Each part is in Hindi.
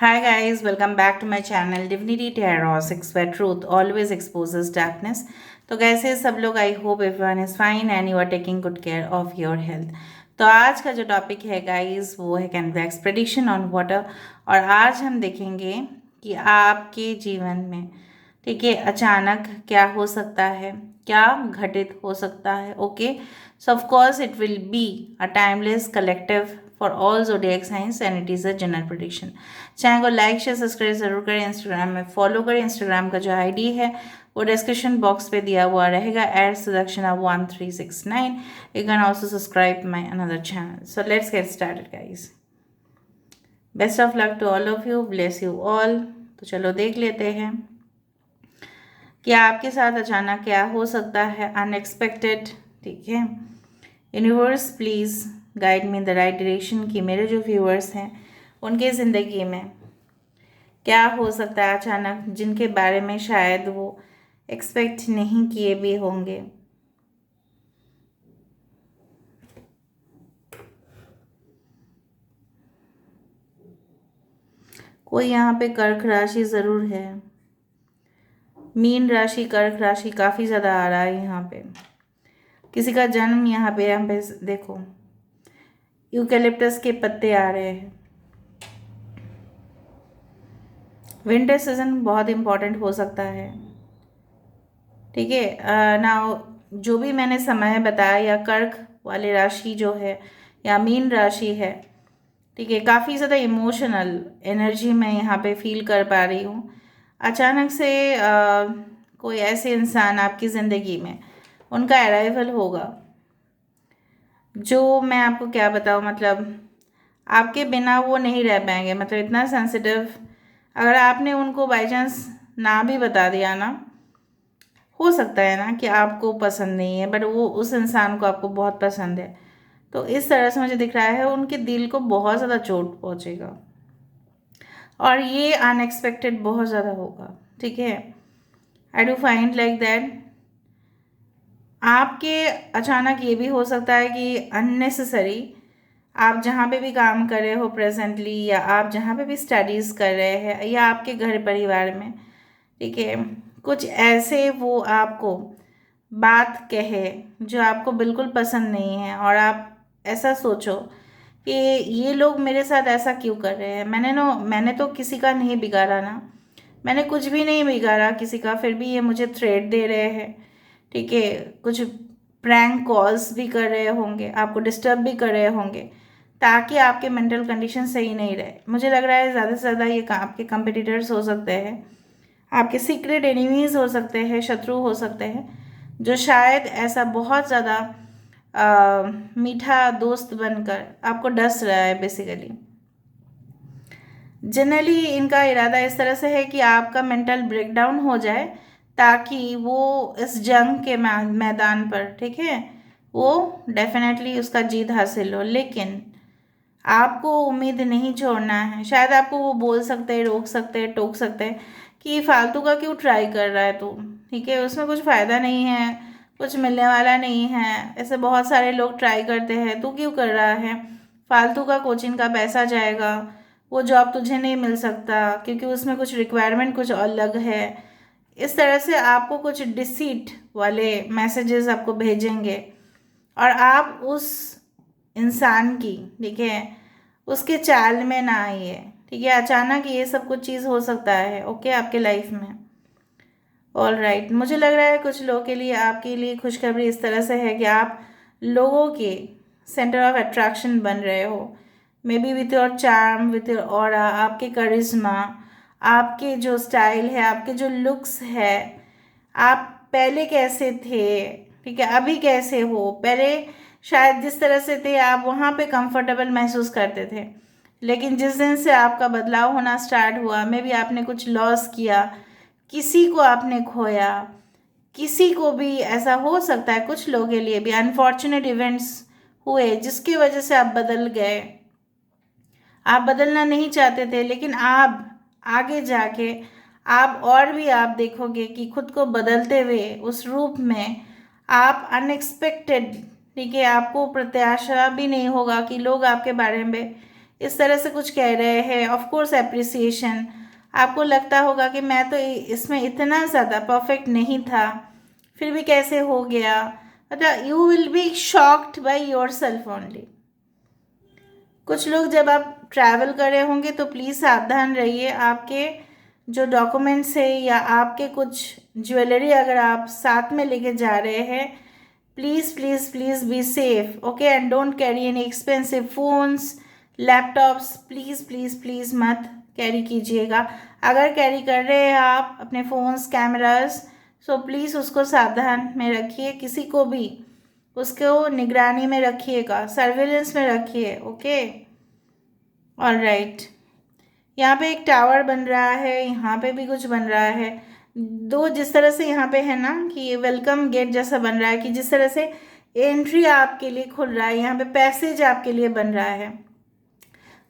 Hi guys, welcome back to my channel Divinity Tarot 6 where truth always exposes darkness. तो कैसे सब लोग I hope everyone is fine and you are taking good care of your health. तो आज का जो टॉपिक है गाइस वो है कैनवैक्स प्रेडिक्शन ऑन वाटर। और आज हम देखेंगे कि आपके जीवन में ठीक है अचानक क्या हो सकता है, क्या घटित हो सकता है। Okay, so of course it will be a timeless collective for all zodiac science and it is a general prediction. Channel को लाइक शेयर सब्सक्राइब जरूर करें, इंस्टाग्राम में फॉलो करें। इंस्टाग्राम का जो आईडी है वो डिस्क्रिप्शन बॉक्स पे दिया हुआ रहेगा @Sudakshana1369। You can also subscribe my another channel. So let's get started guys. Best of luck to all of you, bless you all. तो चलो देख लेते हैं कि आपके साथ अचानक क्या हो सकता है अनएक्सपेक्टेड। ठीक है, universe please guide me in the right direction कि मेरे जो व्यूअर्स हैं उनके ज़िंदगी में क्या हो सकता है अचानक, जिनके बारे में शायद वो एक्सपेक्ट नहीं किए भी होंगे। कोई यहाँ पे कर्क राशि ज़रूर है, मीन राशि कर्क राशि काफ़ी ज़्यादा आ रहा है यहाँ पे। किसी का जन्म यहाँ पे देखो यूकेलिप्टस के पत्ते आ रहे हैं। विंटर सीजन बहुत इम्पॉर्टेंट हो सकता है। ठीक है ना, जो भी मैंने समय बताया या कर्क वाली राशि जो है या मीन राशि है, ठीक है, काफ़ी ज़्यादा इमोशनल एनर्जी मैं यहाँ पे फील कर पा रही हूँ। अचानक से कोई ऐसे इंसान आपकी ज़िंदगी में उनका अराइवल होगा जो मैं आपको क्या बताऊँ, मतलब आपके बिना वो नहीं रह पाएंगे। मतलब इतना सेंसिटिव, अगर आपने उनको बाई चांस ना भी बता दिया ना, हो सकता है ना कि आपको पसंद नहीं है बट वो उस इंसान को आपको बहुत पसंद है। तो इस तरह से मुझे दिख रहा है उनके दिल को बहुत ज़्यादा चोट पहुंचेगा और ये अनएक्सपेक्टेड बहुत ज़्यादा होगा। ठीक है, I do find like that आपके अचानक ये भी हो सकता है कि अननेसेसरी आप जहाँ पे भी काम कर रहे हो प्रेजेंटली, या आप जहाँ पे भी स्टडीज़ कर रहे हैं, या आपके घर परिवार में, ठीक है, कुछ ऐसे वो आपको बात कहे जो आपको बिल्कुल पसंद नहीं है और आप ऐसा सोचो कि ये लोग मेरे साथ ऐसा क्यों कर रहे हैं। मैंने तो किसी का नहीं बिगाड़ा ना, मैंने कुछ भी नहीं बिगाड़ा किसी का, फिर भी ये मुझे थ्रेट दे रहे हैं। ठीक है, कुछ प्रैंक कॉल्स भी कर रहे होंगे, आपको डिस्टर्ब भी कर रहे होंगे ताकि आपके मेंटल कंडीशन सही नहीं रहे। मुझे लग रहा है ज़्यादा से ज़्यादा ये आपके कंपिटिटर्स हो सकते हैं, आपके सीक्रेट एनिमीज़ हो सकते हैं, शत्रु हो सकते हैं, जो शायद ऐसा बहुत ज़्यादा मीठा दोस्त बनकर आपको डस रहा है बेसिकली। जनरली इनका इरादा इस तरह से है कि आपका मेंटल ब्रेकडाउन हो जाए ताकि वो इस जंग के मैदान पर, ठीक है, वो डेफिनेटली उसका जीत हासिल हो। लेकिन आपको उम्मीद नहीं छोड़ना है। शायद आपको वो बोल सकते हैं, रोक सकते हैं, टोक सकते हैं कि फालतू का क्यों ट्राई कर रहा है तू, ठीक है, उसमें कुछ फ़ायदा नहीं है, कुछ मिलने वाला नहीं है। ऐसे बहुत सारे लोग ट्राई करते हैं, तू क्यों कर रहा है, फालतू का कोचिंग का पैसा जाएगा, वो जॉब तुझे नहीं मिल सकता क्योंकि उसमें कुछ रिक्वायरमेंट कुछ अलग है। इस तरह से आपको कुछ डिसीट वाले मैसेजेस आपको भेजेंगे और आप उस इंसान की, ठीक है, उसके चाल में ना आइए। ठीक है, अचानक ये सब कुछ चीज़ हो सकता है ओके आपके लाइफ में। ऑल राइट, मुझे लग रहा है कुछ लोगों के लिए, आपके लिए खुशखबरी इस तरह से है कि आप लोगों के सेंटर ऑफ अट्रैक्शन बन रहे हो। May be with your charm, with your aura, आपके करिश्मा, आपके जो स्टाइल है, आपके जो लुक्स है, आप पहले कैसे थे, ठीक है, अभी कैसे हो। पहले शायद जिस तरह से थे आप वहाँ पे कंफर्टेबल महसूस करते थे, लेकिन जिस दिन से आपका बदलाव होना स्टार्ट हुआ, मे बी आपने कुछ लॉस किया, किसी को आपने खोया, किसी को भी ऐसा हो सकता है, कुछ लोगों के लिए भी अनफॉर्चुनेट इवेंट्स हुए जिसकी वजह से आप बदल गए। आप बदलना नहीं चाहते थे लेकिन आप आगे जाके आप और भी आप देखोगे कि खुद को बदलते हुए उस रूप में आप अनएक्सपेक्टेड, ठीक है, आपको प्रत्याशा भी नहीं होगा कि लोग आपके बारे में इस तरह से कुछ कह रहे हैं। ऑफ कोर्स एप्रिसिएशन, आपको लगता होगा कि मैं तो इसमें इतना ज़्यादा परफेक्ट नहीं था, फिर भी कैसे हो गया, मतलब you will be shocked by your self only. कुछ लोग जब आप ट्रैवल कर रहे होंगे तो प्लीज़ सावधान रहिए। आपके जो डॉक्यूमेंट्स है या आपके कुछ ज्वेलरी अगर आप साथ में लेके जा रहे हैं, please please please be safe, okay, and don't carry any expensive phones, laptops, please please please मत कैरी कीजिएगा। अगर कैरी कर रहे हैं आप अपने फ़ोन्स, कैमरास, सो प्लीज़ उसको सावधान में रखिए, किसी को भी उसको निगरानी में रखिएगा, सर्विलेंस में रखिए, ओके। ऑल राइट, यहाँ पे एक टावर बन रहा है, यहाँ पे भी कुछ बन रहा है। दो जिस तरह से यहाँ पे है ना कि वेलकम गेट जैसा बन रहा है, कि जिस तरह से एंट्री आपके लिए खुल रहा है, यहाँ पे पैसेज आपके लिए बन रहा है।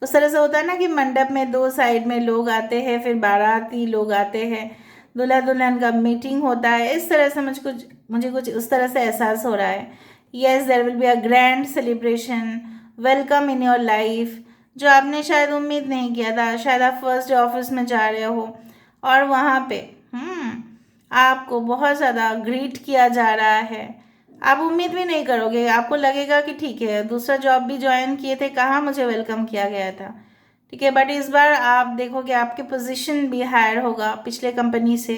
उस तरह से होता है ना कि मंडप में दो साइड में लोग आते हैं, फिर बाराती लोग आते हैं, दूल्हा दुल्हन का मीटिंग होता है। इस तरह से मुझे कुछ उस तरह से एहसास हो रहा है। Yes, there will be a grand celebration, welcome in your life, जो आपने शायद उम्मीद नहीं किया था। शायद आप फर्स्ट डे ऑफिस में जा रहे हो और वहाँ पे आपको बहुत ज़्यादा ग्रीट किया जा रहा है। आप उम्मीद भी नहीं करोगे, आपको लगेगा कि ठीक है, दूसरा जॉब भी ज्वाइन किए थे, कहाँ मुझे वेलकम किया गया था, ठीक है। बट इस बार आप देखोगे आपके पोजीशन भी हायर होगा पिछले कंपनी से।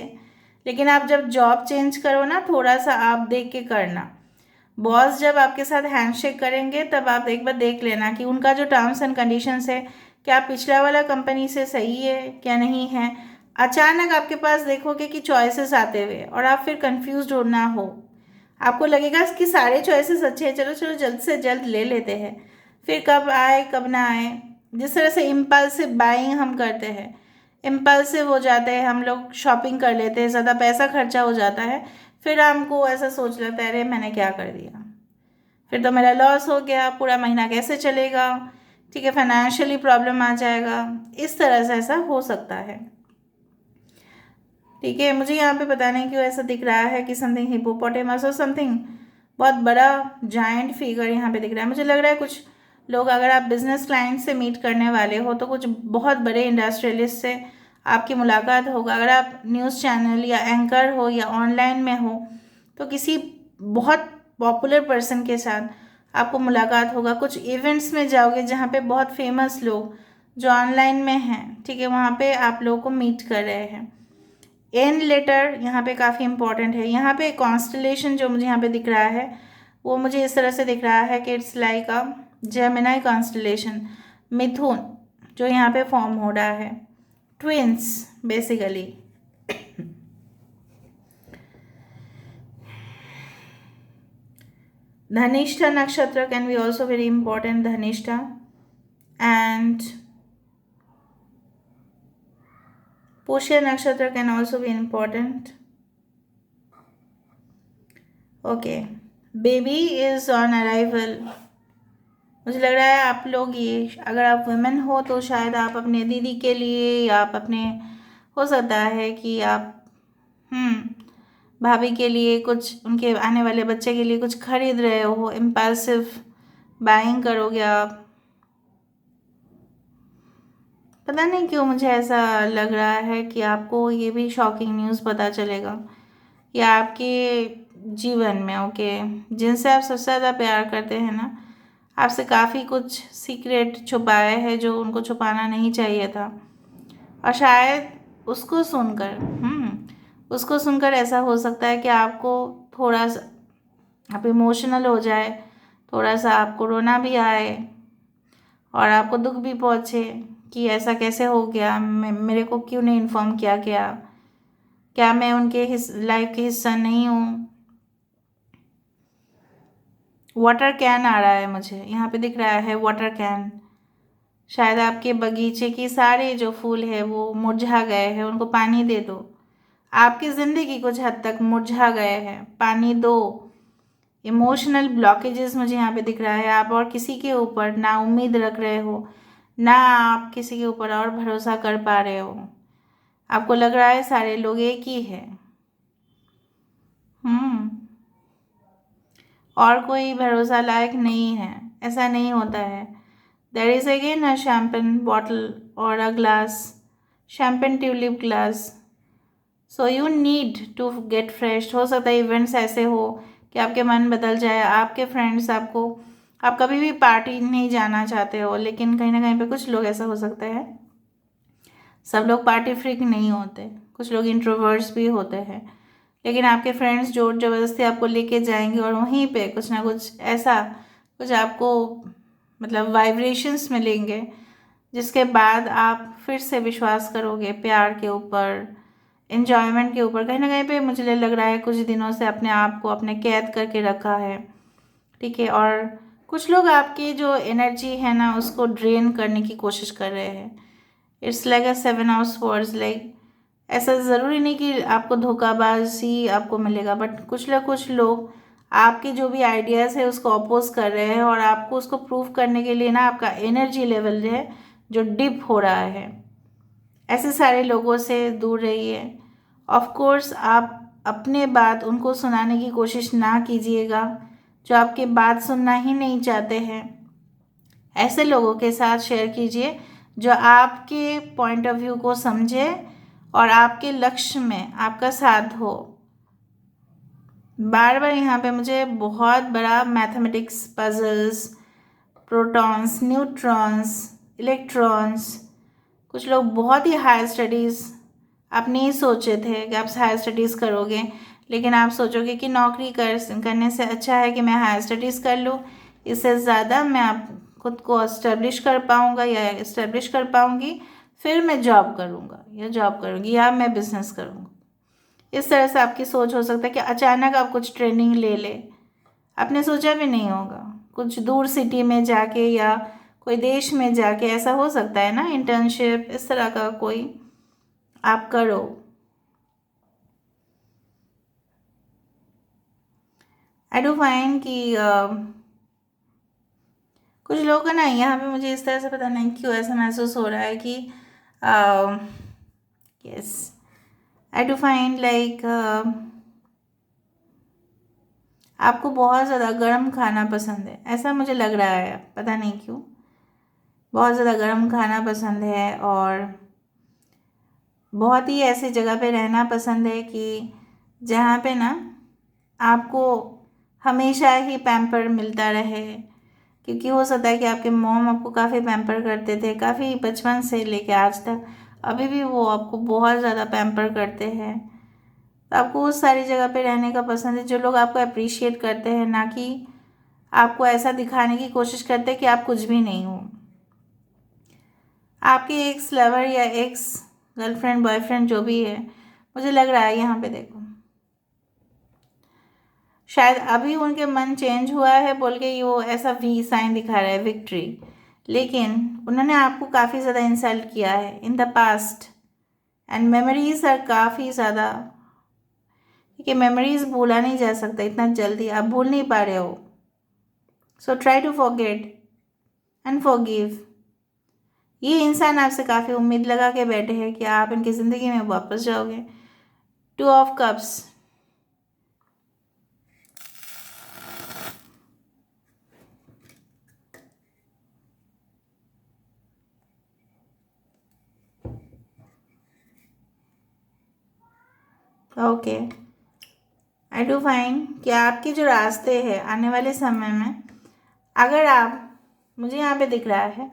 लेकिन आप जब जॉब चेंज करो ना, थोड़ा सा आप देख के करना। बॉस जब आपके साथ हैंडशेक करेंगे तब आप एक बार देख लेना कि उनका जो टर्म्स एंड कंडीशंस है, क्या पिछला वाला कंपनी से सही है क्या नहीं है। अचानक आपके पास देखोगे कि चॉइसेस आते हुए और आप फिर कंफ्यूज हो ना हो, आपको लगेगा कि सारे चॉइसेस अच्छे हैं, चलो चलो जल्द से जल्द ले लेते हैं, फिर कब आए कब ना आए। जिस तरह से इम्पल्सिव बाइंग हम करते हैं, इम्पल्सिव हो जाते हैं हम लोग, शॉपिंग कर लेते हैं, ज़्यादा पैसा खर्चा हो जाता है, फिर हमको ऐसा सोच लेता है अरे मैंने क्या कर दिया, फिर तो मेरा लॉस हो गया, पूरा महीना कैसे चलेगा, ठीक है, फाइनेंशियली प्रॉब्लम आ जाएगा। इस तरह से ऐसा हो सकता है, ठीक है। मुझे यहाँ पे पता नहीं क्यों ऐसा दिख रहा है कि समथिंग हिपोपोटेमस और समथिंग, बहुत बड़ा जायंट फिगर यहाँ पे दिख रहा है। मुझे लग रहा है कुछ लोग, अगर आप बिजनेस क्लाइंट से मीट करने वाले हो तो कुछ बहुत बड़े इंडस्ट्रियलिस्ट से आपकी मुलाकात होगा। अगर आप न्यूज़ चैनल या एंकर हो या ऑनलाइन में हो तो किसी बहुत पॉपुलर पर्सन के साथ आपको मुलाकात होगा। कुछ इवेंट्स में जाओगे जहाँ पे बहुत फेमस लोग जो ऑनलाइन में हैं, ठीक है, वहाँ पे आप लोगों को मीट कर रहे हैं। एन लेटर यहाँ पे काफ़ी इंपॉर्टेंट है। यहाँ पे कॉन्स्टलेशन जो मुझे यहाँ पे दिख रहा है वो मुझे इस तरह से दिख रहा है कि it's like a Gemini constellation, मिथुन जो यहाँ पे फॉर्म हो रहा है, twins basically. Dhanishtha nakshatra can be also very important, Dhanishtha and Pushya nakshatra can also be important, okay. Baby is on arrival, मुझे लग रहा है आप लोग ये, अगर आप वुमेन हो तो शायद आप अपने दीदी के लिए या आप अपने, हो सकता है कि आप भाभी के लिए कुछ, उनके आने वाले बच्चे के लिए कुछ खरीद रहे हो, इम्पल्सिव बाइंग करोगे आप। पता नहीं क्यों मुझे ऐसा लग रहा है कि आपको ये भी शॉकिंग न्यूज़ पता चलेगा या आपके जीवन में, ओके, जिनसे आप सबसे ज़्यादा प्यार करते हैं ना, आपसे काफ़ी कुछ सीक्रेट छुपाए हैं जो उनको छुपाना नहीं चाहिए था। और शायद उसको सुनकर ऐसा हो सकता है कि आपको थोड़ा सा, आप इमोशनल हो जाए, थोड़ा सा आपको रोना भी आए और आपको दुख भी पहुँचे कि ऐसा कैसे हो गया, मेरे को क्यों नहीं इन्फॉर्म किया गया, क्या मैं उनके लाइफ के हिस्सा नहीं हूँ। वाटर कैन आ रहा है मुझे, यहाँ पे दिख रहा है वाटर कैन। शायद आपके बगीचे की सारे जो फूल है वो मुरझा गए हैं, उनको पानी दे दो। आपकी ज़िंदगी कुछ हद तक मुरझा गए हैं, पानी दो। इमोशनल ब्लॉकेजेस मुझे यहाँ पे दिख रहा है, आप और किसी के ऊपर ना उम्मीद रख रहे हो, ना आप किसी के ऊपर और भरोसा कर पा रहे हो। आपको लग रहा है सारे लोग एक ही है, हम्म, और कोई भरोसा लायक नहीं है। ऐसा नहीं होता है, there is again a champagne bottle और a glass, champagne tulip glass. So you need to get fresh. हो सकता है इवेंट्स ऐसे हो कि आपके मन बदल जाए, आपके फ्रेंड्स आपको, आप कभी भी पार्टी नहीं जाना चाहते हो, लेकिन कहीं ना कहीं पे कुछ लोग, ऐसा हो सकता है, सब लोग पार्टी फ्रीक नहीं होते, कुछ लोग इंट्रोवर्ट्स भी होते हैं, लेकिन आपके फ्रेंड्स जोर ज़बरदस्ती आपको लेके जाएंगे और वहीं पे कुछ ना कुछ ऐसा, कुछ आपको मतलब वाइब्रेशंस मिलेंगे, जिसके बाद आप फिर से विश्वास करोगे प्यार के ऊपर, एन्जॉयमेंट के ऊपर। कहीं ना कहीं पे मुझे लग रहा है कुछ दिनों से अपने आप को अपने कैद करके रखा है, ठीक है। और कुछ लोग आपकी जो एनर्जी है ना उसको ड्रेन करने की कोशिश कर रहे हैं। It's like a 7 of words, like ऐसा ज़रूरी नहीं कि आपको धोखाबाजी आपको मिलेगा, बट कुछ लोग आपके जो भी आइडियाज़ है उसको अपोज कर रहे हैं, और आपको उसको प्रूव करने के लिए ना आपका एनर्जी लेवल जो है जो डिप हो रहा है। ऐसे सारे लोगों से दूर रहिए। ऑफ कोर्स आप अपने बात उनको सुनाने की कोशिश ना कीजिएगा जो आपकी बात सुनना ही नहीं चाहते हैं। ऐसे लोगों के साथ शेयर कीजिए जो आपके पॉइंट ऑफ व्यू को समझे और आपके लक्ष्य में आपका साथ हो। बार बार यहाँ पे मुझे बहुत बड़ा mathematics puzzles, protons, neutrons, electrons, कुछ लोग बहुत ही हायर स्टडीज़ आप नहीं सोचे थे कि आप हायर स्टडीज़ करोगे, लेकिन आप सोचोगे कि नौकरी करने से अच्छा है कि मैं हायर स्टडीज़ कर लूँ, इससे ज़्यादा मैं आप खुद को इस्टेब्लिश कर पाऊँगा या इस्टेब्लिश कर पाऊँगी, फिर मैं जॉब करूँगा या जॉब करूँगी या मैं बिज़नेस करूँगा। इस तरह से आपकी सोच हो सकता है कि अचानक आप कुछ ट्रेनिंग ले ले, आपने सोचा भी नहीं होगा, कुछ दूर सिटी में जाके या कोई देश में जाके, ऐसा हो सकता है ना, इंटर्नशिप इस तरह का कोई आप करो। आई डू फाइंड कि कुछ लोगों का ना यहाँ पे मुझे इस तरह से पता नहीं क्यों ऐसा महसूस हो रहा है कि yes, I do find like आपको बहुत ज़्यादा गर्म खाना पसंद है, ऐसा मुझे लग रहा है, पता नहीं क्यों बहुत ज़्यादा गर्म खाना पसंद है, और बहुत ही ऐसी जगह पे रहना पसंद है कि जहाँ पे ना आपको हमेशा ही पैम्पर मिलता रहे। क्योंकि हो सकता है कि आपके मॉम आपको काफ़ी पैम्पर करते थे, काफ़ी बचपन से लेके आज तक, अभी भी वो आपको बहुत ज़्यादा पैम्पर करते हैं। तो आपको उस सारी जगह पे रहने का पसंद है जो लोग आपको अप्रिशिएट करते हैं, ना कि आपको ऐसा दिखाने की कोशिश करते हैं कि आप कुछ भी नहीं हो। आपके एक्स लवर या एक्स गर्लफ्रेंड बॉयफ्रेंड जो भी है, मुझे लग रहा है यहाँ पे देखो, शायद अभी उनके मन चेंज हुआ है बोल के वो ऐसा वी साइन दिखा रहा है, विक्ट्री, लेकिन उन्होंने आपको काफ़ी ज़्यादा इंसल्ट किया है in the past, and memories are काफ़ी ज़्यादा, ठीक है, मेमोरीज भूला नहीं जा सकता इतना जल्दी, आप भूल नहीं पा रहे हो। So try to forget and forgive. ये इंसान आपसे काफ़ी उम्मीद लगा के बैठे हैं कि आप इनकी ज़िंदगी में वापस जाओगे। 2 of cups, okay. I do find कि आपके जो रास्ते हैं आने वाले समय में, अगर आप, मुझे यहाँ पे दिख रहा है,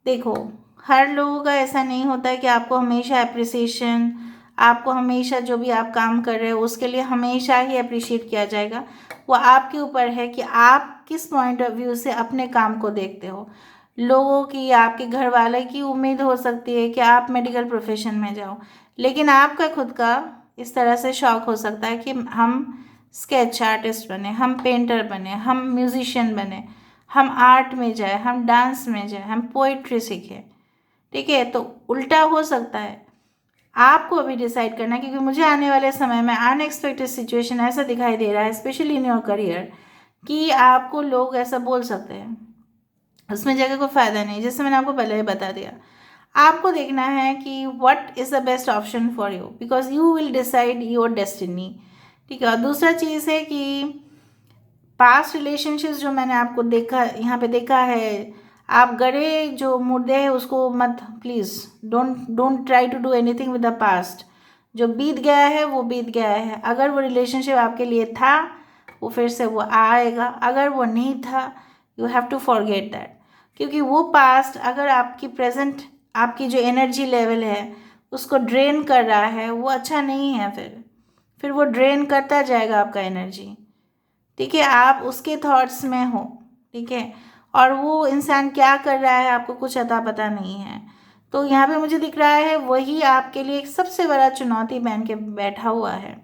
देखो हर लोगों का ऐसा नहीं होता है कि आपको हमेशा अप्रिसिएशन, आपको हमेशा जो भी आप काम कर रहे हो उसके लिए हमेशा ही अप्रिशिएट किया जाएगा। वो आपके ऊपर है कि आप किस पॉइंट ऑफ व्यू से अपने काम को देखते हो। लोगों की, आपके घर वाले की उम्मीद हो सकती है कि आप मेडिकल प्रोफेशन में जाओ, लेकिन आपका खुद का इस तरह से शौक हो सकता है कि हम स्केच आर्टिस्ट बने, हम पेंटर बने, हम म्यूजिशियन बने, हम आर्ट में जाए, हम डांस में जाए, हम पोइट्री सीखें, ठीक है। तो उल्टा हो सकता है, आपको अभी डिसाइड करना है, क्योंकि मुझे आने वाले समय में अनएक्सपेक्टेड सिचुएशन ऐसा दिखाई दे रहा है, स्पेशली इन योर करियर, कि आपको लोग ऐसा बोल सकते हैं, उसमें जगह कोई फ़ायदा नहीं, जैसे मैंने आपको पहले ही बता दिया। आपको देखना है कि what is the best option for you, because you will decide your destiny, ठीक है। और दूसरा चीज़ है कि पास्ट रिलेशनशिप्स जो मैंने आपको देखा, यहाँ पे देखा है, आप गड़े जो मुर्दे हैं उसको मत, please don't try to do anything with the past. जो बीत गया है वो बीत गया है। अगर वो रिलेशनशिप आपके लिए था वो फिर से वो आएगा, अगर वो नहीं था you have to forget that. क्योंकि वो पास्ट अगर आपकी प्रेजेंट आपकी जो एनर्जी लेवल है उसको ड्रेन कर रहा है, वो अच्छा नहीं है। फिर वो ड्रेन करता जाएगा आपका एनर्जी, ठीक है। आप उसके थॉट्स में हो, ठीक है, और वो इंसान क्या कर रहा है आपको कुछ अता पता नहीं है। तो यहाँ पे मुझे दिख रहा है वही आपके लिए एक सबसे बड़ा चुनौती बन के बैठा हुआ है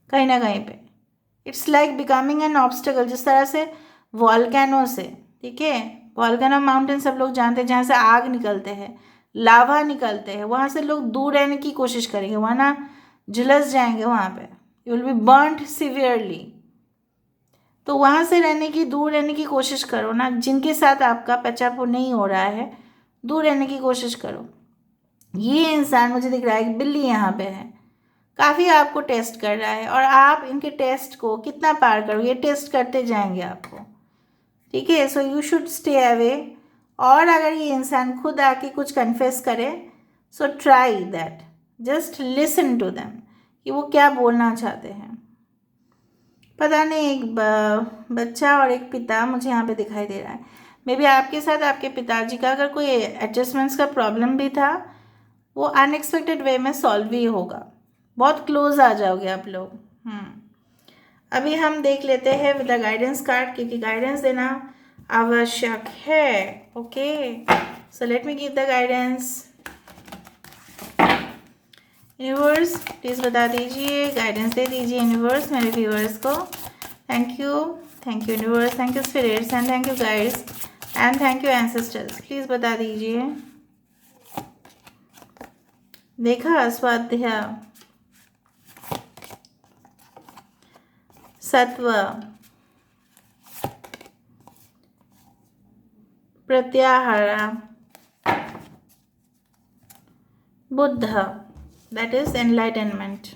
कहीं ना कहीं पे। It's like becoming an obstacle, जिस तरह से वॉल्केनो से, ठीक है, वॉल्केनो माउंटेन सब लोग जानते हैं, जहाँ से आग निकलते हैं, लावा निकलते हैं, वहाँ से लोग दूर रहने की कोशिश करेंगे, वहाँ ना झुलस जाएंगे, वहाँ पे you will be burned severely. तो वहाँ से रहने की, दूर रहने की कोशिश करो ना, जिनके साथ आपका पैचअप नहीं हो रहा है दूर रहने की कोशिश करो। ये इंसान मुझे दिख रहा है, एक बिल्ली यहाँ पे है, काफ़ी आपको टेस्ट कर रहा है और आप इनके टेस्ट को कितना पार करोगे, ये टेस्ट करते जाएंगे आपको, ठीक है। So you should stay away. और अगर ये इंसान खुद आके कुछ कन्फेस करे so try that, just listen to them कि वो क्या बोलना चाहते हैं। पता नहीं, एक बच्चा और एक पिता मुझे यहाँ पे दिखाई दे रहा है। मे बी आपके साथ आपके पिताजी का अगर कोई एडजस्टमेंट्स का प्रॉब्लम भी था वो अनएक्सपेक्टेड वे में सॉल्व भी होगा, बहुत क्लोज आ जाओगे आप लोग। अभी हम देख लेते हैं विद द गाइडेंस कार्ड, क्योंकि गाइडेंस देना आवश्यक है। Okay, so let me give the guidance. Universe please बता दीजिए, गाइडेंस दे दीजिए यूनिवर्स मेरे व्यूअर्स को। Thank you universe, thank you spirits and thank you guides and thank you ancestors. Please बता दीजिए। देखा, स्वाध्याय, सत्व, प्रत्याहारा, बुद्ध, दैट इज एनलाइटनमेंट।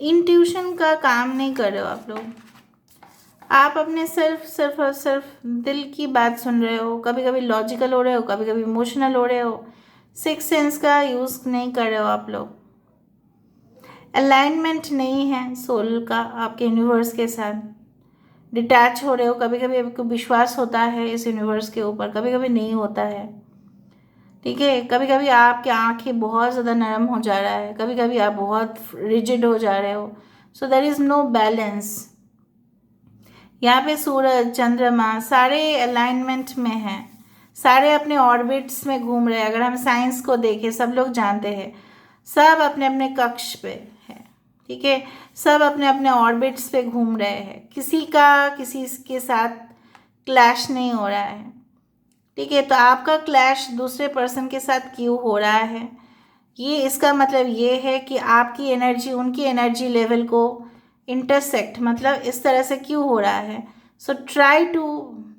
इंट्यूशन का काम नहीं कर रहे हो आप लोग, आप अपने सिर्फ दिल की बात सुन रहे हो, कभी कभी लॉजिकल हो रहे हो, कभी कभी इमोशनल हो रहे हो, सिक्स सेंस का यूज़ नहीं कर रहे हो आप लोग। अलाइनमेंट नहीं है सोल का आपके यूनिवर्स के साथ, डिटैच हो रहे हो। कभी कभी आपको विश्वास होता है इस यूनिवर्स के ऊपर, कभी कभी नहीं होता है, ठीक है। कभी कभी आपकी आँखें बहुत ज़्यादा नरम हो जा रहा है, कभी कभी आप बहुत रिजिड हो जा रहे हो। So there is no balance. यहाँ पे सूरज, चंद्रमा सारे अलाइनमेंट में हैं, सारे अपने ऑर्बिट्स में घूम रहे हैं। अगर हम साइंस को देखें, सब लोग जानते हैं, सब अपने अपने कक्ष पे है, ठीक है, सब अपने अपने ऑर्बिट्स पे घूम रहे हैं, किसी का किसी के साथ क्लैश नहीं हो रहा है, ठीक है। तो आपका क्लैश दूसरे पर्सन के साथ क्यों हो रहा है, ये इसका मतलब ये है कि आपकी एनर्जी उनकी एनर्जी लेवल को इंटरसेक्ट, मतलब इस तरह से क्यों हो रहा है। So try to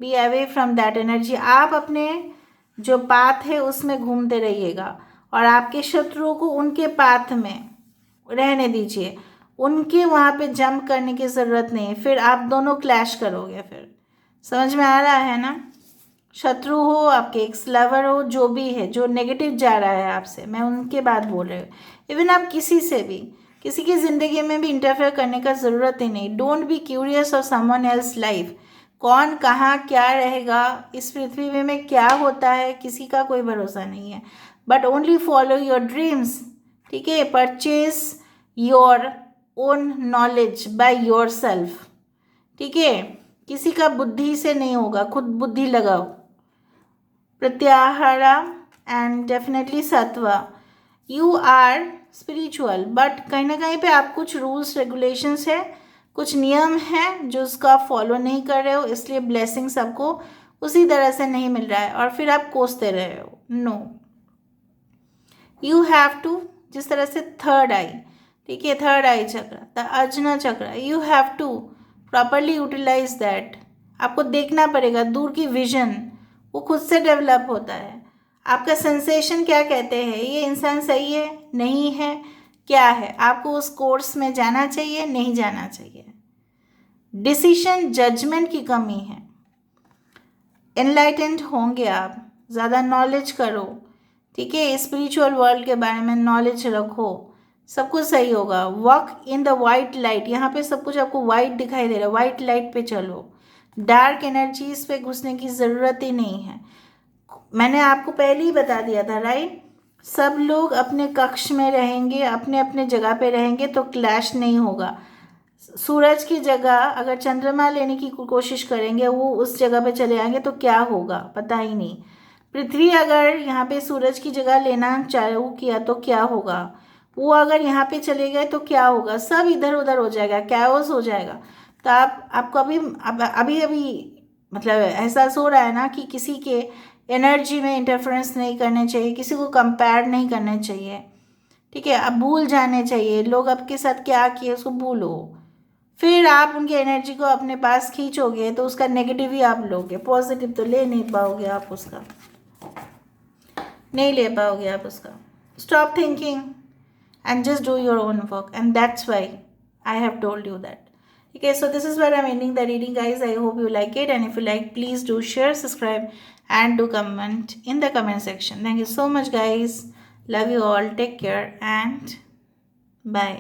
be away from that energy. आप अपने जो पाथ है उसमें घूमते रहिएगा और आपके शत्रुओं को उनके पाथ में रहने दीजिए, उनके वहाँ पे जंप करने की ज़रूरत नहीं है, फिर आप दोनों क्लैश करोगे। फिर समझ में आ रहा है ना, शत्रु हो, आपके एक्स लवर हो, जो भी है, जो नेगेटिव जा रहा है आपसे, मैं उनके बात बोल रही हूँ। इवन आप किसी से भी, किसी की ज़िंदगी में भी इंटरफेयर करने का ज़रूरत ही नहीं। Don't be curious of someone else life. कौन कहाँ क्या रहेगा, इस पृथ्वी में क्या होता है, किसी का कोई भरोसा नहीं है। But only follow your dreams, ठीक है। Purchase your own knowledge by your self, ठीक है। किसी का बुद्धि से नहीं होगा, खुद बुद्धि लगाओ। प्रत्याहारा एंड डेफिनेटली सत्व, यू आर स्पिरिचुअल, बट कहीं ना कहीं पे आप कुछ रूल्स रेगुलेशंस है, कुछ नियम हैं जो उसका आप फॉलो नहीं कर रहे हो, इसलिए ब्लेसिंग्स आपको उसी तरह से नहीं मिल रहा है और फिर आप कोसते रहे हो। नो, यू हैव टू, जिस तरह से थर्ड आई, ठीक है, थर्ड आई चक्र, the Ajna chakra, you have to properly utilise that. आपको देखना पड़ेगा, दूर की विजन वो खुद से डेवलप होता है। आपका सेंसेशन क्या कहते हैं, ये इंसान सही है नहीं है, क्या है, आपको उस कोर्स में जाना चाहिए नहीं जाना चाहिए, डिसीशन जजमेंट की कमी है। एनलाइटेंड होंगे आप, ज़्यादा नॉलेज करो, ठीक है, स्पिरिचुअल वर्ल्ड के बारे में नॉलेज रखो, सब कुछ सही होगा। Walk in the white light, यहाँ पे सब कुछ आपको वाइट दिखाई दे रहा है, वाइट लाइट पे चलो, डार्क एनर्जीज पे घुसने की ज़रूरत ही नहीं है। मैंने आपको पहले ही बता दिया था, राइट, सब लोग अपने कक्ष में रहेंगे, अपने अपने जगह पे रहेंगे तो क्लैश नहीं होगा। सूरज की जगह अगर चंद्रमा लेने की कोशिश करेंगे, वो उस जगह पे चले आएंगे तो क्या होगा पता ही नहीं। पृथ्वी अगर यहाँ पे सूरज की जगह लेना चालू किया तो क्या होगा, वो अगर यहाँ पे चले गए तो क्या होगा, सब इधर उधर हो जाएगा, कैओस हो जाएगा। तो आपको अभी अभी मतलब एहसास हो रहा है ना कि किसी के एनर्जी में इंटरफेरेंस नहीं करने चाहिए, किसी को कंपेयर नहीं करने चाहिए, ठीक है। अब भूल जाने चाहिए, लोग आपके साथ क्या किए उसको भूलो, फिर आप उनकी एनर्जी को अपने पास खींचोगे तो उसका नेगेटिव ही आप लोगे, पॉजिटिव तो ले नहीं पाओगे, आप उसका नहीं ले पाओगे आप उसका। Stop thinking and just do your own work, and that's why I have told you that. Okay, so this is where I'm ending the reading, guys. I hope you like it, and if you like, please do share, subscribe, and do comment in the comment section. Thank you so much, guys. Love you all. Take care and bye.